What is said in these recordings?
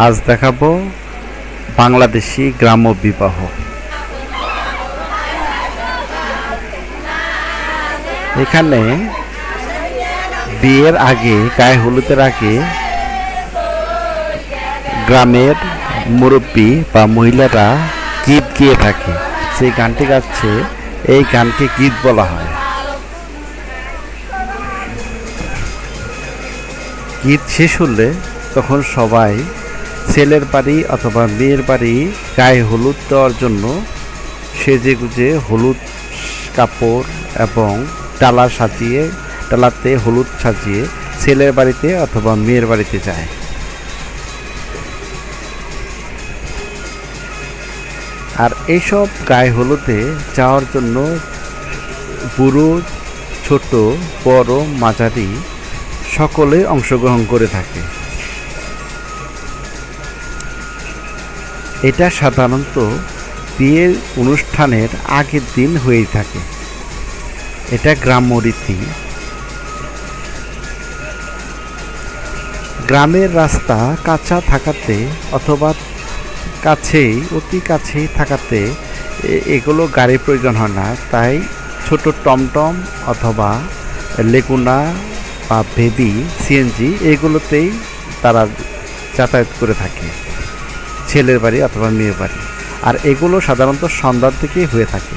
আজ দেখাবো বাংলাদেশি গ্রাম্য বিবাহ। এখানে বিয়ের আগে, গায়ে হলুদের আগে গ্রামের মুরব্বী বা মহিলারা গীত গেয়ে থাকে। সেই গানটি গাচ্ছে, এই গানকে গীত বলা হয়। গীত শেষ হলে তখন সবাই ছেলের বাড়ি অথবা মেয়ের বাড়ি গায়ে হলুদ দেওয়ার জন্য সেজে গুজে হলুদ কাপড় এবং ডালাতে হলুদ সাজিয়ে ছেলের বাড়িতে অথবা মেয়ের বাড়িতে যায়। আর এইসব গায়ে হলুদে যাওয়ার জন্য বুড়ো, ছোট, বড়, মাঝারি সকলে অংশগ্রহণ করে থাকে। এটা সাধারণত বিয়ের অনুষ্ঠানের আগের দিন হয়ে থাকে। এটা গ্রাম্য রীতি। গ্রামের রাস্তা কাঁচা থাকাতে অথবা অতি কাছেই থাকাতে এগুলো গাড়ির প্রয়োজন হয় না, তাই ছোট টমটম অথবা লেগুনা বা বেবি সিএনজি এগুলোতেই তারা যাতায়াত করে থাকে ছেলের বাড়ি অথবা মেয়ের বাড়ি। আর এগুলো সাধারণত সন্ধ্যার দিকেই হয়ে থাকে।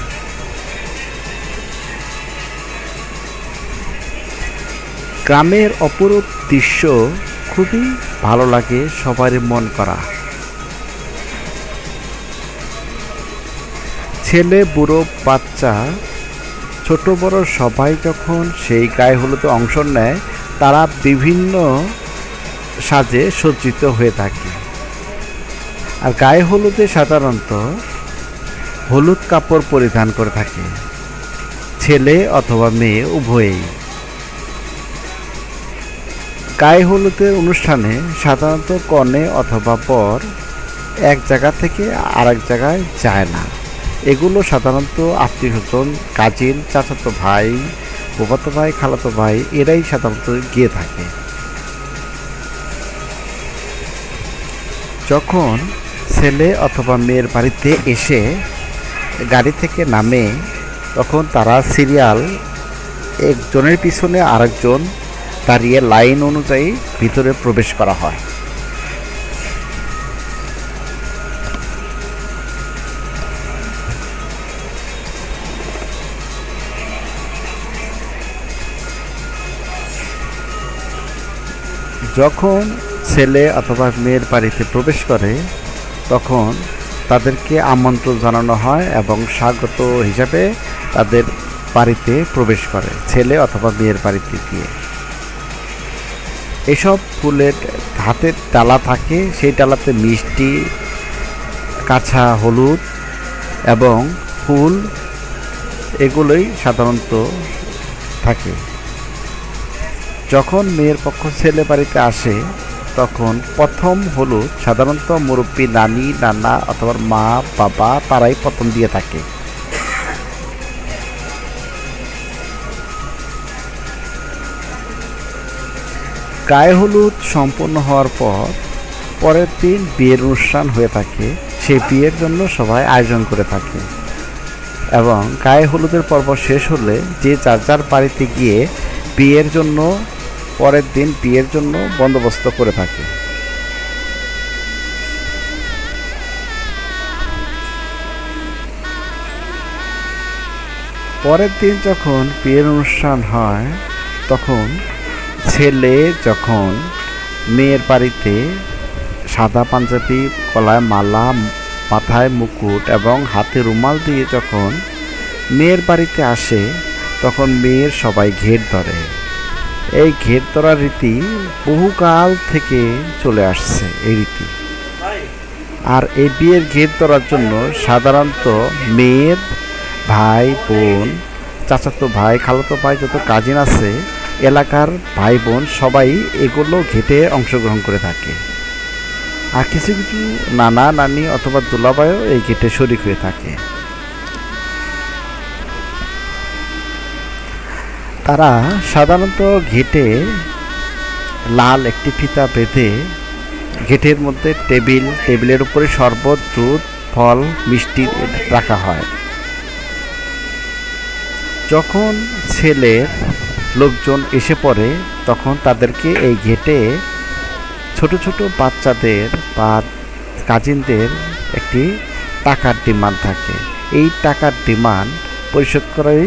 গ্রামের অপরূপ দৃশ্য খুবই ভালো লাগে সবারই মন করা। ছেলে, বুড়ো, বাচ্চা, ছোট বড় সবাই যখন সেই গায়ে হলুদে অংশ নেয়, তারা বিভিন্ন সাজে সজ্জিত হয়ে থাকে। আর গায়ে হলুদে সাধারণত হলুদ কাপড় পরিধান করে থাকে ছেলে অথবা মেয়ে উভয়েই। গায়ে হলুদের অনুষ্ঠানে সাধারণত কনে অথবা বর এক জায়গা থেকে আরেক জায়গায় যায় না। এগুলো সাধারণত আত্মীয়স্বজন, কাজিন, চাচাতো ভাই, ফুফাতো ভাই, খালাতো ভাই এরাই সাধারণত গিয়ে থাকে। যখন ছেলে অথবা মেয়ের বাড়িতে এসে গাড়ি থেকে নামে, তখন তারা সিরিয়াল একজনের পিছনে আরেকজন দাঁড়িয়ে লাইন অনুযায়ী ভিতরে প্রবেশ করা হয়। যখন ছেলে অথবা মেয়ের বাড়িতে প্রবেশ করে, তখন তাদেরকে আমন্ত্রণ জানানো হয় এবং স্বাগত হিসাবে তাদের বাড়িতে প্রবেশ করে ছেলে অথবা মেয়ের বাড়িতে গিয়ে। এসব ফুলের হাতের ডালা থাকে, সেই ডালাতে মিষ্টি, কাঁচা হলুদ এবং ফুল এগুলোই সাধারণত থাকে। যখন মেয়ের পক্ষ ছেলে বাড়িতে আসে, তখন প্রথম হলুদ সাধারণত মুরব্বী, নানি, নানা অথবা মা, বাবা তারাই প্রথম দিয়ে থাকে। গায়ে হলুদ সম্পন্ন হওয়ার পর পরের দিন বিয়ের অনুষ্ঠান হয়ে থাকে। সেই বিয়ের জন্য সবাই আয়োজন করে থাকে এবং গায়ে হলুদের পর্ব শেষ হলে যে যার যার বাড়িতে গিয়ে পরের দিন বিয়ের জন্য বন্দোবস্ত করে থাকে। পরের দিন যখন বিয়ের অনুষ্ঠান হয়, তখন ছেলে যখন মেয়ের বাড়িতে সাদা পাঞ্জাবি, গলায় মালা, মাথায় মুকুট এবং হাতে রুমাল দিয়ে যখন মেয়ের বাড়িতে আসে, তখন মেয়ের সবাই ঘের ধরে। এই ঘের ধরার রীতি বহুকাল থেকে চলে আসছে এই রীতি। আর এই বিয়ের ঘের ধরার জন্য সাধারণত মেয়ের ভাই, বোন, চাচাতো ভাই, খালাতো ভাই, যত কাজিন আছে এলাকার ভাই বোন সবাই এগুলো ঘেটে অংশগ্রহণ করে থাকে। আর কিছু কিছু নানা, নানি অথবা দুলাভাইও এই ঘেটে শরিক হয়ে থাকে। তারা সাধারণত ঘেটে লাল একটি ফিতা বেঁধে গেটের মধ্যে টেবিলের উপরে শরবত, দুধ, ফল, মিষ্টি রাখা হয়। যখন ছেলের লোকজন এসে পড়ে তখন তাদেরকে এই গেটে ছোট ছোট বাচ্চাদের বা কাজিনদের একটি টাকার ডিমান্ড থাকে। এই টাকার ডিমান্ড পরিশোধ করেই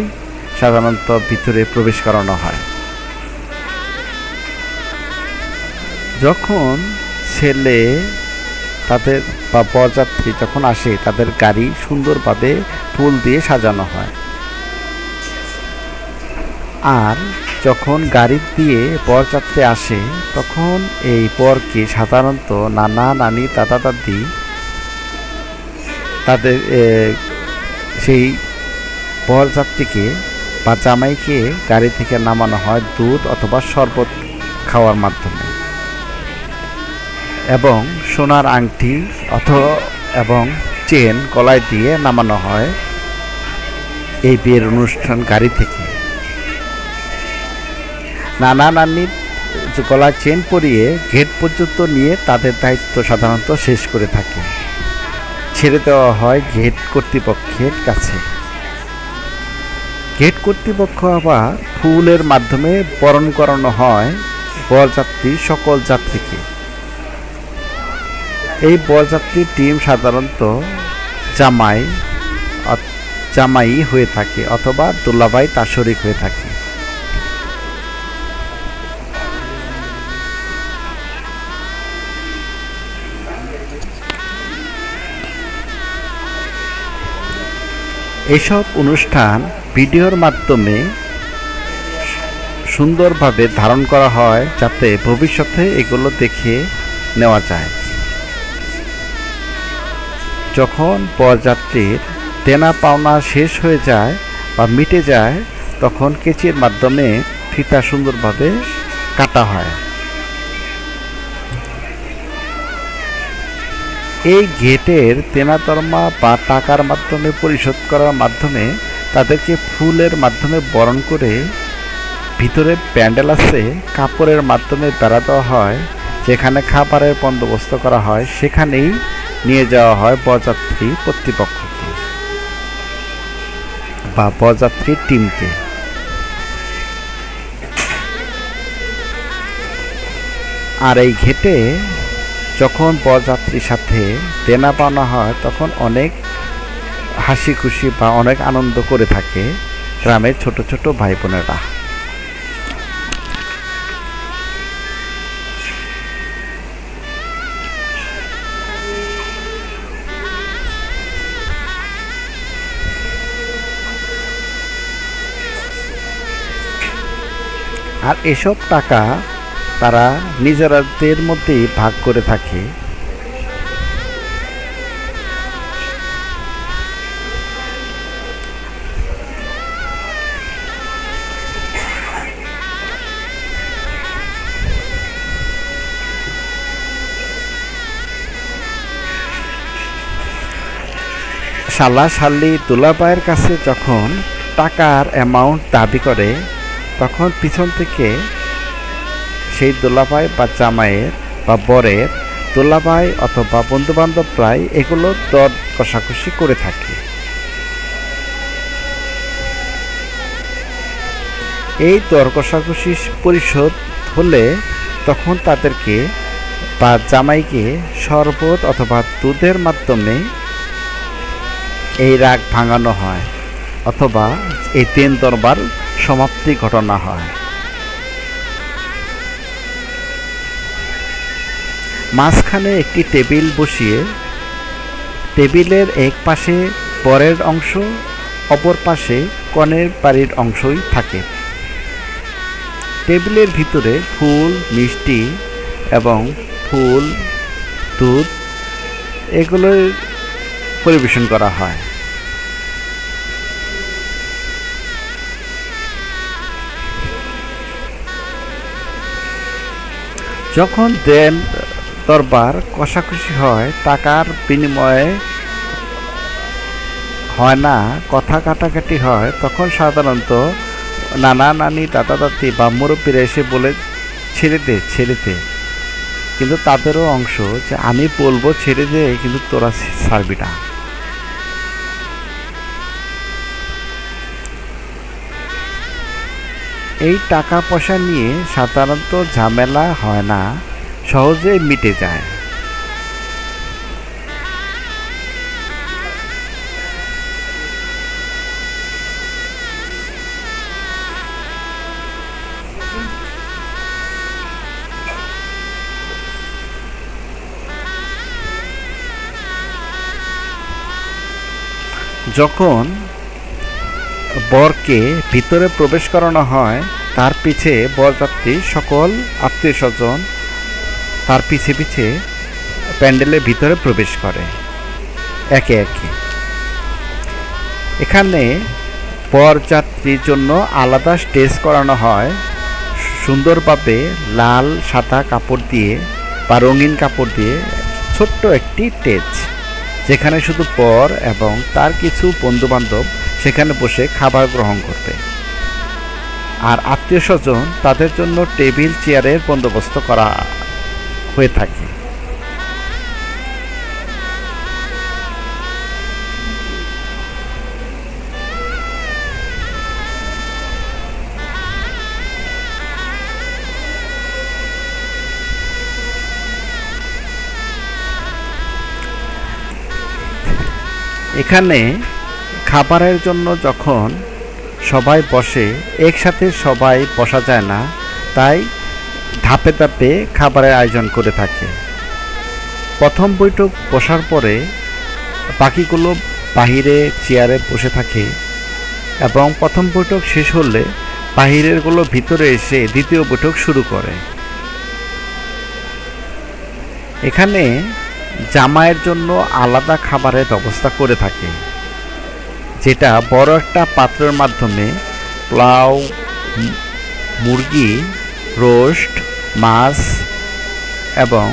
সাধারণত ভিতরে প্রবেশ করানো হয়। যখন ছেলে তাদের বা বরযাত্রী যখন আসে তাদের গাড়ি সুন্দরভাবে ফুল দিয়ে সাজানো হয়। আর যখন গাড়ি দিয়ে বরযাত্রী আসে তখন এই বরকে সাধারণত নানা নানি দাদা দাদি তাদের সেই বরযাত্রীকে বা জামাইকে গাড়ি থেকে নামানো হয় দুধ অথবা শরবত খাওয়ার মাধ্যমে, এবং সোনার আংটি এবং চেন গলায় দিয়ে নামানো হয় এই বিয়ের অনুষ্ঠান গাড়ি থেকে। নানা নানির গলায় চেন পরিয়ে গেট পর্যন্ত নিয়ে তাদের দায়িত্ব সাধারণত শেষ করে থাকে, ছেড়ে দেওয়া হয় গেট কর্তৃপক্ষের কাছে। গেট কর্তৃপক্ষ আবার ফুলের মাধ্যমে বরণ করানো হয় বরযাত্রী সকল যাত্রীকে। এই বরযাত্রীর টিম সাধারণত জামাই হয়ে থাকে অথবা দুলাভাই তার শরীক হয়ে থাকে। এসব অনুষ্ঠান ভিডিওর মাধ্যমে সুন্দরভাবে ধারণ করা হয় যাতে ভবিষ্যতে এগুলো দেখে নেওয়া যায়। যখন বরযাত্রীর দেনা পাওনা শেষ হয়ে যায় বা মিটে যায় তখন কেচির মাধ্যমে ফিতা সুন্দরভাবে কাটা হয়। এই গেটের দেনাতরমা বা টাকার মাধ্যমে পরিশোধ করার মাধ্যমে তাদেরকে ফুলের মাধ্যমে বরণ করে ভিতরে প্যান্ডেল আছে কাপড়ের মাধ্যমে বেড়া দেওয়া হয়, যেখানে খাবারের বন্দোবস্ত করা হয় সেখানেই নিয়ে যাওয়া হয় বরযাত্রী কর্তৃপক্ষকে বা বরযাত্রীর টিমকে। আর এই ঘেটে যখন বরযাত্রীর সাথে দেনা পাওনা হয় তখন অনেক হাসি খুশি বা অনেক আনন্দ করে থাকে গ্রামের ছোট ছোট ভাই বোনেরা। আর এসব টাকা তারা নিজেদের মধ্যেই ভাগ করে থাকে। শালা শালি দুলাভাইয়ের কাছে যখন টাকার অ্যামাউন্ট দাবি করে তখন পিছন থেকে সেই দুলাভাই বা জামাইয়ের বা বরের দুলাভাই অথবা বন্ধুবান্ধবরাই এগুলো দর কষাকষি করে থাকে। এই দর কষাকষি পরিশোধ হলে তখন তাদেরকে বা জামাইকে শরবত অথবা দুধের মাধ্যমে এই রাগ ভাঙানো হয় অথবা এই তিন দরবার সমাপ্তি ঘটনা হয়। মাঝখানে একটি টেবিল বসিয়ে টেবিলের এক পাশে বরের অংশ অপর পাশে কনের বাড়ির অংশই থাকে। টেবিলের ভিতরে ফুল, মিষ্টি এবং ফুল, দুধ এগুলো পরিবেশন করা হয়। যখন দেন দরবার কষাকষি হয়, টাকার বিনিময়ে হয় না, কথা কাটাকাটি হয়, তখন সাধারণত নানা নানি দাদা দাদি বা মুরব্বীরা এসে বলে ছেড়ে দে ছেড়ে দে, কিন্তু তাদেরও অংশ যে আমি বলবো ছেড়ে দিয়ে, কিন্তু তোরা ছাড়বি না। এই টাকা পয়সা নিয়ে সাধারণত ঝামেলা হয় না, সহজেই মিটে যায়। যখন বরকে ভিতরে প্রবেশ করানো হয়, তার পিছে বরযাত্রী সকল আত্মীয় স্বজন তার পিছে পিছে প্যান্ডেলের ভিতরে প্রবেশ করে একে একে। এখানে বরযাত্রীর জন্য আলাদা স্টেজ করানো হয়, সুন্দরভাবে লাল সাদা কাপড় দিয়ে বা রঙিন কাপড় দিয়ে ছোট্ট একটি স্টেজ, যেখানে শুধু বর এবং তার কিছু বন্ধুবান্ধব সেখানে বসে খাবার গ্রহণ করবে। আর আত্মীয় স্বজন তাদের জন্য টেবিল চেয়ারের বন্দোবস্ত করা হয়ে থাকে। এখানে খাবারের জন্য যখন সবাই বসে, একসাথে সবাই বসা যায় না, তাই ধাপে ধাপে খাবারের আয়োজন করে থাকে। প্রথম বৈঠক বসার পরে বাকিগুলো বাহিরে চেয়ারে বসে থাকে এবং প্রথম বৈঠক শেষ হলে বাহিরেরগুলো ভিতরে এসে দ্বিতীয় বৈঠক শুরু করে। এখানে জামাইয়ের জন্য আলাদা খাবারের ব্যবস্থা করে থাকে, যেটা বড় একটা পাত্রের মাধ্যমে পোলাও, মুরগি, রোস্ট, মাছ এবং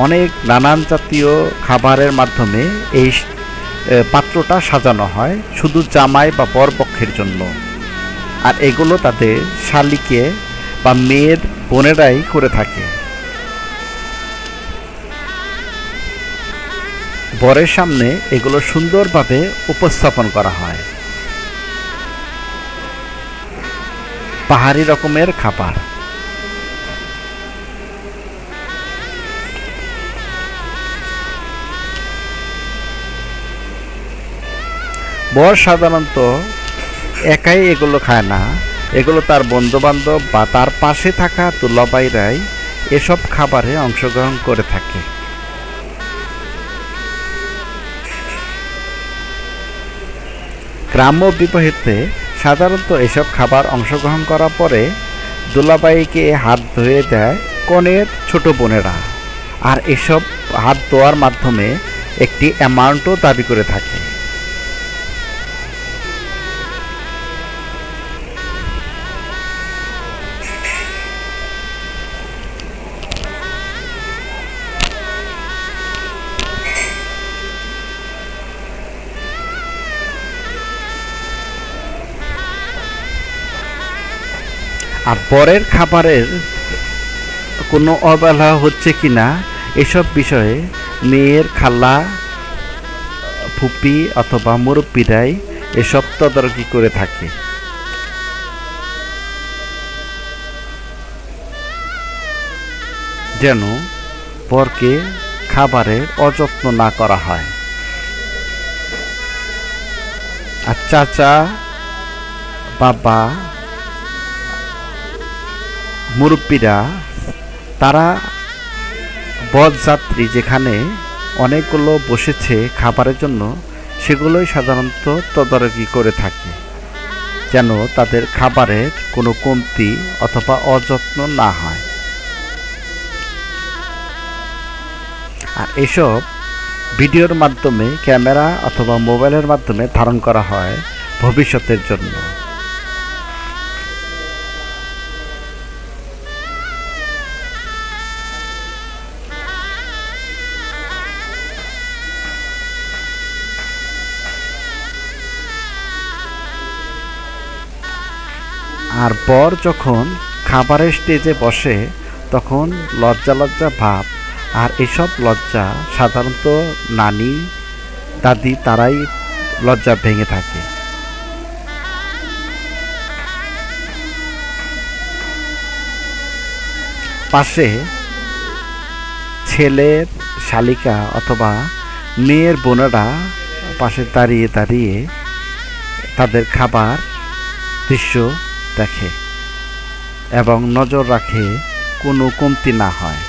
অনেক নানান জাতীয় খাবারের মাধ্যমে এই পাত্রটা সাজানো হয় শুধু জামাই বা বরপক্ষের জন্য। আর এগুলো তাদের শালিকে বা মেয়ের বোনেরাই করে থাকে। বরের সামনে এগুলো সুন্দরভাবে উপস্থাপন করা হয়। পাহাড়ি রকমের খাবার। বর সাধারণত একাই এগুলো খায় না, এগুলো তার বন্ধুবান্ধব বা তার পাশে থাকা দুলাভাইরাই এসব খাবারে অংশগ্রহণ করে থাকে। গ্রাম্য বিবাহেতে সাধারণত এসব খাবার অংশগ্রহণ করার পরে দুলাভাইকে হাত ধুয়ে দেয় কনের ছোট বোনেরা, আর এসব হাত ধোয়ার মাধ্যমে একটি অ্যামাউন্টও দাবি করে থাকে। আর পরের খাবারের কোনো অবহেলা হচ্ছে কিনা এসব বিষয়ে মেয়ের খালা, ফুপি অথবা মুরব্বীরাই এসব তদারকি করে থাকে। যেন বরকে খাবারের অযত্ন না করা হয়। আর চাচা, বাবা, মুরব্বীরা তারা বরযাত্রী যেখানে অনেকগুলো বসেছে খাবারের জন্য, সেগুলোই সাধারণত তদারকি করে থাকে, যেন তাদের খাবারের কোনো কমতি অথবা অযত্ন না হয়। আর এসব ভিডিওর মাধ্যমে, ক্যামেরা অথবা মোবাইলের মাধ্যমে ধারণ করা হয় ভবিষ্যতের জন্য। আর বর যখন খাবারের স্টেজে বসে তখন লজ্জা লজ্জা ভাব। আর এসব লজ্জা সাধারণত নানি দাদি তারাই লজ্জা ভেঙে থাকে। পাশে ছেলের শালিকা অথবা মেয়ের বোনেরা পাশে দাঁড়িয়ে দাঁড়িয়ে তাদের খাবার দৃশ্য দেখে এবং নজর রাখে কোনো কমতি না হয়।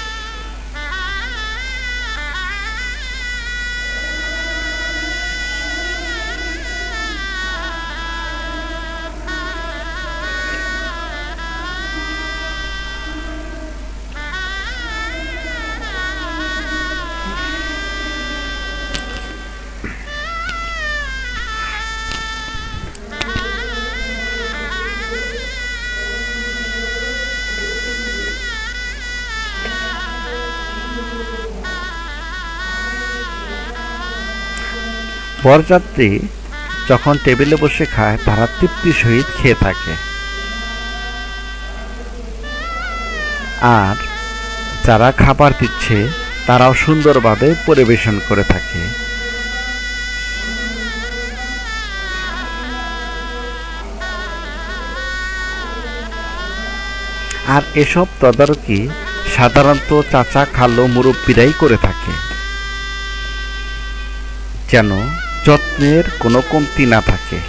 বরযাত্রী যখন টেবিলে বসে খায় তারা তৃপ্তির সহিত খেয়ে থাকে, আর যারা খাবার দিচ্ছে তারাও সুন্দরভাবে পরিবেশন করে থাকে। আর এসব তদারকি সাধারণত চাচা খালো মুরব্বীরাই করে থাকে, যেন যত্নের কোনো কমতি না থাকে।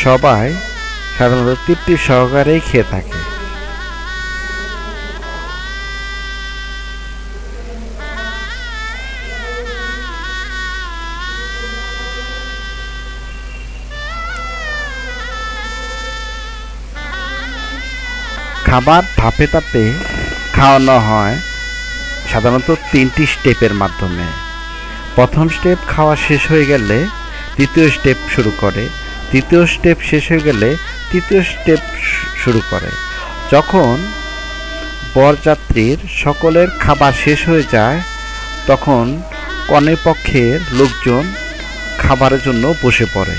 সবাই সাধারণত তৃপ্তি সহকারেই খেয়ে থাকে। খাবার ধাপে ধাপে খাওয়ানো হয় সাধারণত 3টি স্টেপের মাধ্যমে। প্রথম স্টেপ খাওয়া শেষ হয়ে গেলে দ্বিতীয় স্টেপ শুরু করে, দ্বিতীয় স্টেপ শেষ হয়ে গেলে তৃতীয় স্টেপ শুরু করে। যখন বরযাত্রীর সকলের খাবার শেষ হয়ে যায় তখন কনে পক্ষের লোকজন খাবারের জন্য বসে পড়ে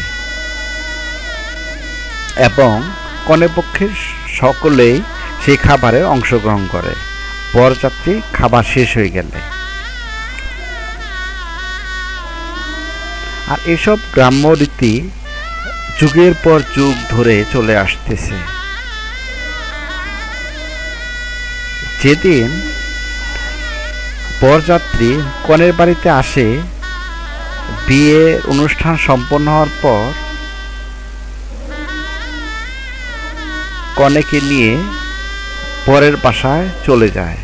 এবং কনে পক্ষের সকলেই সেই খাবারে অংশগ্রহণ করে বরযাত্রী খাবার শেষ হয়ে গেলে। আর এসব গ্রাম্য রীতি যুগের পর যুগ ধরে চলে আসতেছে। যেদিন বরযাত্রী কনের বাড়িতে আসে, বিয়ের অনুষ্ঠান সম্পন্ন হওয়ার পর কনেকে নিয়ে পরের বাসায় চলে যায়।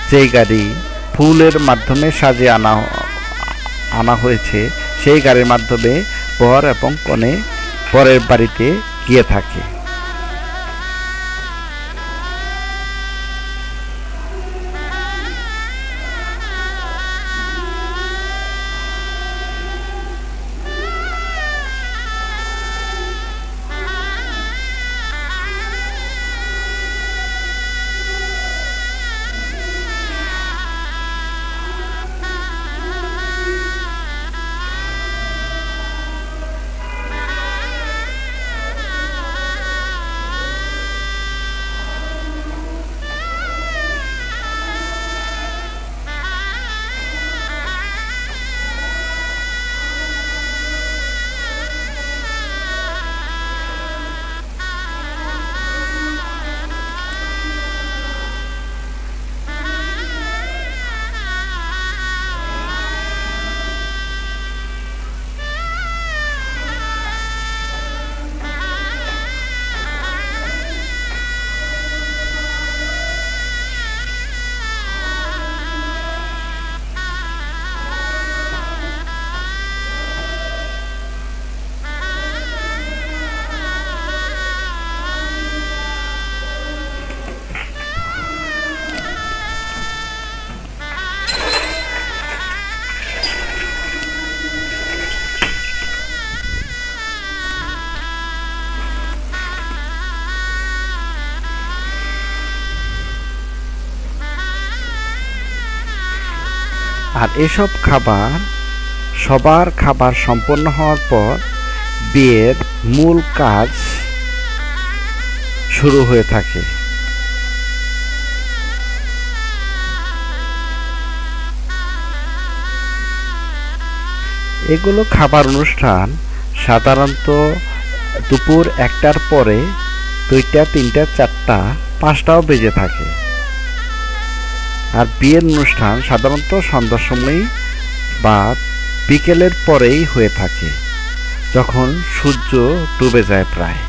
যেই গাড়ি ফুলের মাধ্যমে সাজিয়ে আনা হয়েছে সেই গাড়ির মাধ্যমে বর এবং কনে পরের বাড়িতে গিয়ে থাকে। আর এসব খাবার সবার খাবার সম্পন্ন হওয়ার পর বিয়ের মূল কাজ শুরু হয়ে থাকে। এগুলো খাবার অনুষ্ঠান সাধারণত দুপুর 1টার পরে 2টা, 3টা, 4টা, 5টাও বেজে থাকে। আর বিয়ের অনুষ্ঠান সাধারণত সন্ধ্যার সময়ই বা বিকেলের পরেই হয়ে থাকে, যখন সূর্য ডুবে যায় প্রায়।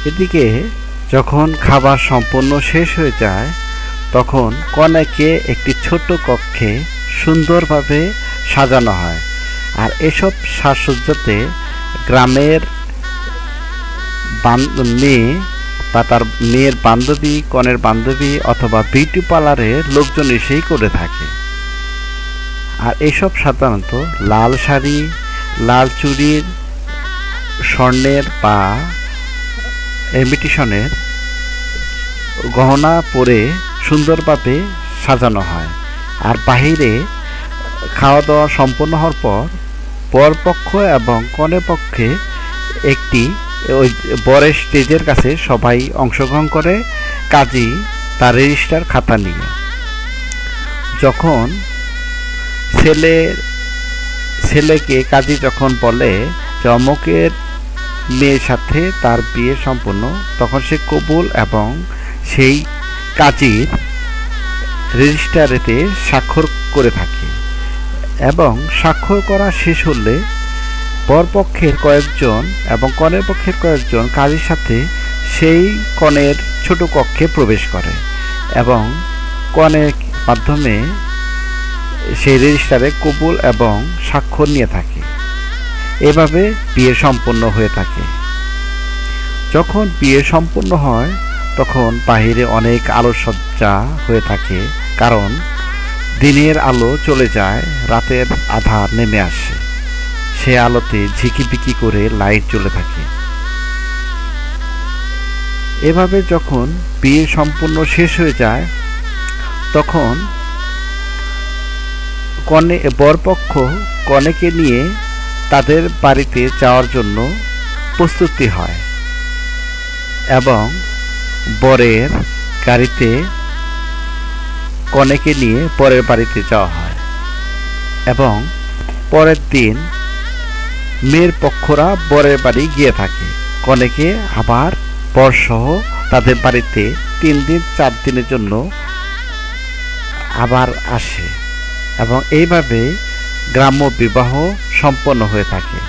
এদিকে যখন খাবার সম্পূর্ণ শেষ হয়ে যায়, তখন কনেকে একটি ছোট কক্ষে সুন্দরভাবে সাজানো হয়। আর এসব সাজসজ্জাতে গ্রামের মেয়ে বা তার মেয়ের বান্ধবী, কনের বান্ধবী অথবা বিউটি পার্লারের লোকজন এসেই করে থাকে। আর এসব সাধারণত লাল শাড়ি, লাল চুড়ির, স্বর্ণের বা ইমিটেশনের গহনা পরে সুন্দরভাবে সাজানো হয়। আর বাহিরে খাওয়া দাওয়া সম্পন্ন হওয়ার পর বরপক্ষ এবং কনে পক্ষে একটি ওই বরের স্টেজের কাছে সবাই অংশগ্রহণ করে, কাজী তার রেজিস্টার খাতা নিয়ে। যখন ছেলেকে কাজী যখন বলে যে অমুকের মেয়ের সাথে তার বিয়ে সম্পন্ন, তখন সে কবুল এবং সেই কাজীর রেজিস্টারেতে স্বাক্ষর করে থাকে। এবং স্বাক্ষর করা শেষ হলে বরপক্ষের কয়েকজন এবং কনের পক্ষের কয়েকজন কাজীর সাথে সেই কনের ছোট কক্ষে প্রবেশ করে এবং কনের মাধ্যমে সেই রেজিস্টারে কবুল এবং স্বাক্ষর নিয়ে থাকে। এভাবে বিয়ে সম্পন্ন হয়ে থাকে। যখন বিয়ে সম্পন্ন হয় তখন বাহিরে অনেক আলোকসজ্জা হয়ে থাকে, কারণ দিনের আলো চলে যায়, রাতের আধার নেমে আসে। সে আলোতে ঝিকিবিকি করে লাইট জ্বলে থাকে। এভাবে যখন বিয়ে সম্পূর্ণ শেষ হয়ে যায় তখন বরপক্ষ কনেকে নিয়ে তাদের বাড়িতে যাওয়ার জন্য প্রস্তুতি হয় এবং বরের গাড়িতে কনেকে নিয়ে পরের বাড়িতে যাওয়া হয়। এবং পরের দিন মেয়ের পক্ষরা বরের বাড়ি গিয়ে থাকে। কনেকে আবার বরসহ তাদের বাড়িতে 3 দিন 4 দিনের জন্য আবার আসে এবং এইভাবে গ্রাম্য বিবাহ সম্পন্ন হয়ে থাকে।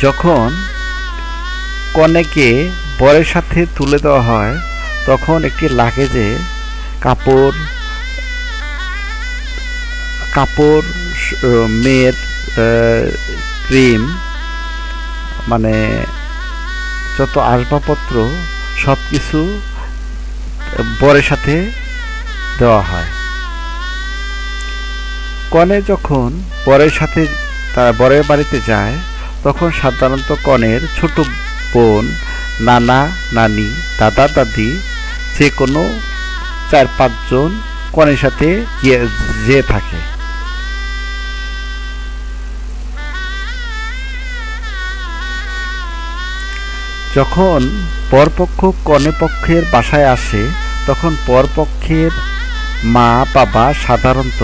যখন কনেকে বরের সাথে তুলে দেওয়া হয় তখন একটি লাগেজে কাপড়, মেয়ের ক্রিম, মানে যত আসবাবপত্র সব কিছু বরের সাথে দেওয়া হয়। কনে যখন বরের সাথে তার বরের বাড়িতে যায় তখন সাধারণত কনের ছোট বোন, নানা নানি, দাদা দাদি যে কোনো 4-5 জন কনের সাথে যেয়ে থাকে। যখন বরপক্ষ কনে পক্ষের বাসায় আসে তখন বরপক্ষের মা সাধারণত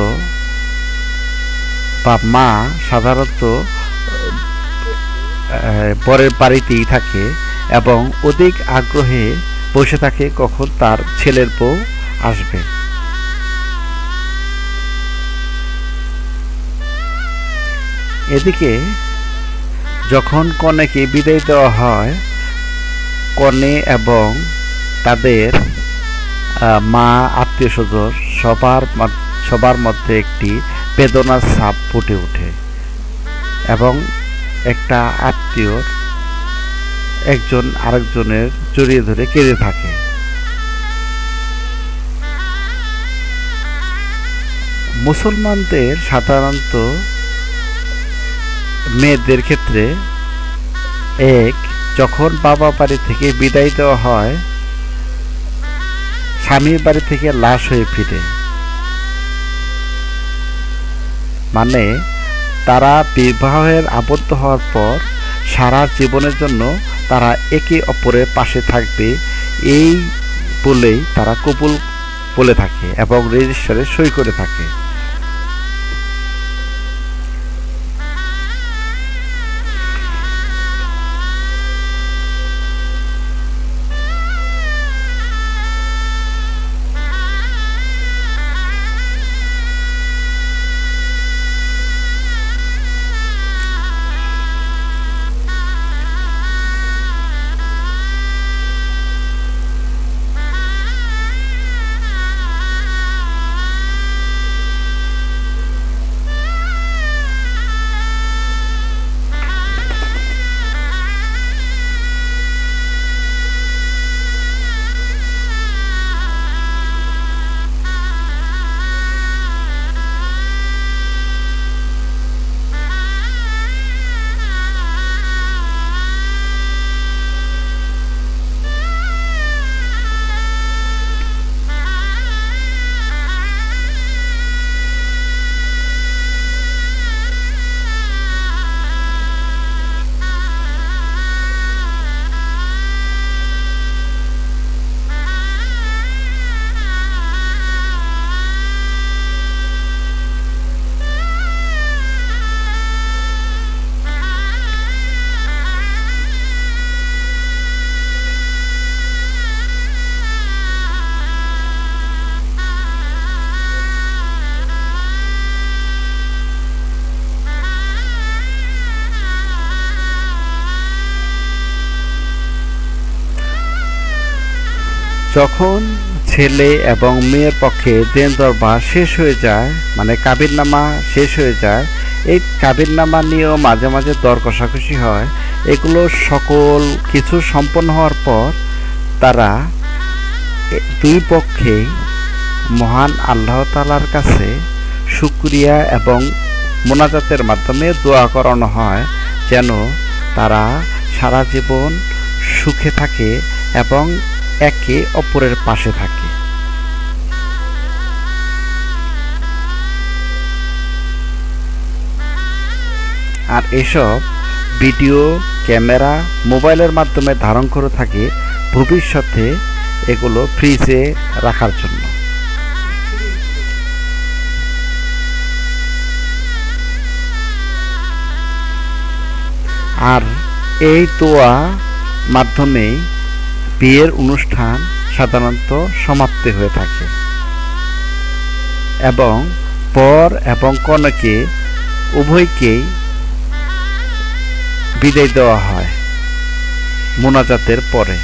বরের বাড়িতেই থাকে এবং অধিক আগ্রহে বসে থাকে কখন তার ছেলের বউ আসবে। এদিকে যখন কনেকে বিদায় দেওয়া হয়, কনে এবং তাদের মা, আত্মীয় স্বজন সবার মধ্যে একটি বেদনার ছাপ ফুটে ওঠে এবং একটা আত্মীয় একজন আরেকজনের জড়িয়ে ধরে কেঁদে থাকে। মুসলমানদের সাধারণত মেয়েদের ক্ষেত্রে যখন বাবা বাড়ি থেকে বিদায় দেওয়া হয়, স্বামীর বাড়ি থেকে লাশ হয়ে ফিরে, মানে তারা বিবাহের আবদ্ধ হওয়ার পর সারা জীবনের জন্য তারা একে অপরের পাশে থাকবে এই বলেই তারা কবুল বলে থাকে এবং রেজিস্টারে সই করে থাকে। যখন ছেলে এবং মেয়ের পক্ষে দেন দরবার শেষ হয়ে যায়, মানে কাবিরনামা শেষ হয়ে যায়, এই কাবিরনামা নিয়েও মাঝে মাঝে দর কষাকষি হয়। এগুলো সকল কিছু সম্পন্ন হওয়ার পর তারা দুই পক্ষেই মহান আল্লাহ তাআলার কাছে শুকরিয়া এবং মোনাজাতের মাধ্যমে দোয়া করানো হয় যেন তারা সারা জীবন সুখে থাকে এবং একে অপরের পাশে থাকে। আর এসব ভিডিও ক্যামেরা মোবাইলের মাধ্যমে ধারণ করে থাকে ভবিষ্যতে এগুলো ফ্রিজে রাখার জন্য। আর এই দোয়া মাধ্যমেই বিয়ের অনুষ্ঠান সাধারণত সমাপ্তি হয়ে থাকে এবং বর এবং কনেকে উভয়কেই বিদায় দেওয়া হয় মোনাজাতের পরে।